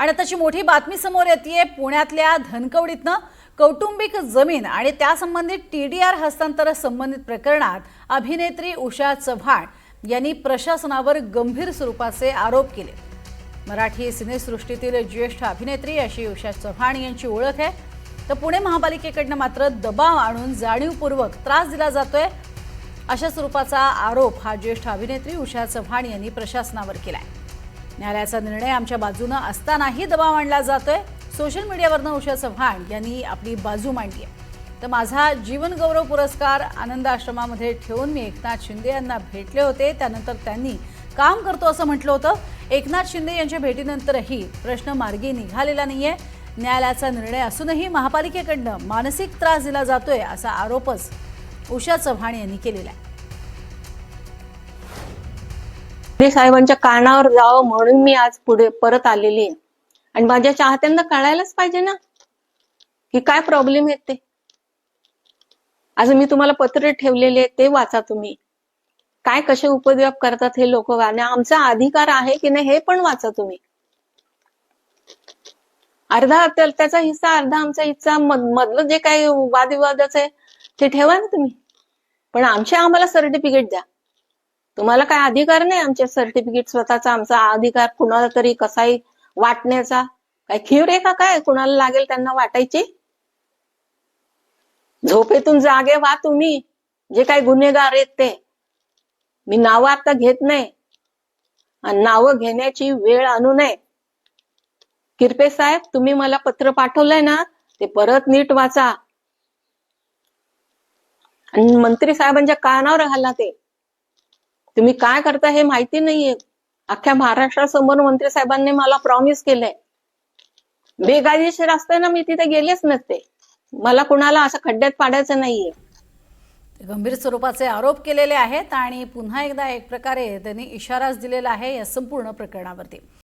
आणि त्याची मोठी बातमी समोर येते पुण्यातल्या धनकवडीतनं कौटुंबिक जमीन आणि त्यासंबंधित TDR हस्तांतर संबंधित प्रकरणात अभिनेत्री उषा चव्हाण यांनी प्रशासनावर गंभीर स्वरूपाचे आरोप केले। मराठी सिनेसृष्टीतील ज्येष्ठ अभिनेत्री अशी उषा चव्हाण यांची ओळख आहे, तर पुणे महापालिकेकडनं मात्र दबाव आणून जाणीवपूर्वक त्रास दिला जातोय अशा स्वरूपाचा आरोप हा ज्येष्ठ अभिनेत्री उषा चव्हाण यांनी प्रशासनावर केलाय। न्यायालयाचा निर्णय आमच्या बाजूने असतानाही दबाव आणला जातोय। सोशल मीडियावरनं उषा चव्हाण यांनी आपली बाजू मांडली आहे। तर माझा जीवन गौरव पुरस्कार आनंद आश्रमामध्ये ठेवून मी एकनाथ शिंदे यांना भेटले होते, त्यानंतर त्यांनी काम करतो असं म्हटलं होतं। एकनाथ शिंदे यांच्या भेटीनंतरही प्रश्न मार्गी निघालेला नाहीये। न्यायालयाचा निर्णय असूनही महापालिकेकडनं मानसिक त्रास दिला जातोय असा आरोपच उषा चव्हाण यांनी केलेला आहे। साहेबांच्या कानावर जावं म्हणून मी आज पुढे परत आलेली आहे आणि माझ्या चाहत्यांना कळायलाच पाहिजे ना की काय प्रॉब्लेम आहेत ते। आज मी तुम्हाला पत्र ठेवलेले ते वाचा, तुम्ही काय कसे उपद्व्याप करतात हे लोक, आणि आमचा अधिकार आहे की नाही हे पण वाचा तुम्ही। अर्धा त्याचा हिस्सा अर्धा आमचा हिस्सा, मधलं जे काही वादविवादाचं आहे ते ठेवा ना तुम्ही, पण आम्हाला सर्टिफिकेट द्या। तुम्हाला काय अधिकार नाही आमचे सर्टिफिकेट स्वतःचा, आमचा अधिकार कुणाला तरी कसाही वाटण्याचा काय खीर आहे का काय, कुणाला लागेल त्यांना वाटायची। झोपेतून जागे व्हा तुम्ही, जे काही गुन्हेगार आहेत ते। मी नावं आता घेत नाही आणि नावं घेण्याची वेळ आणू नये। किरपे साहेब, तुम्ही मला पत्र पाठवलंय ना ते परत नीट वाचा आणि मंत्री साहेबांच्या कानावर घाला ते। तुम्ही काय करता हे माहिती नाहीये। अख्ख्या महाराष्ट्रासमोर मंत्री साहेबांनी मला प्रॉमिस केलंय, बेकायदेशीर असताना मी तिथे गेलेच नसते। मला कुणाला असं खड्ड्यात पाडायचं नाहीये। गंभीर स्वरूपाचे आरोप केलेले आहेत आणि पुन्हा एकदा एक प्रकारे त्यांनी इशाराच दिलेला आहे या संपूर्ण प्रकरणावरती।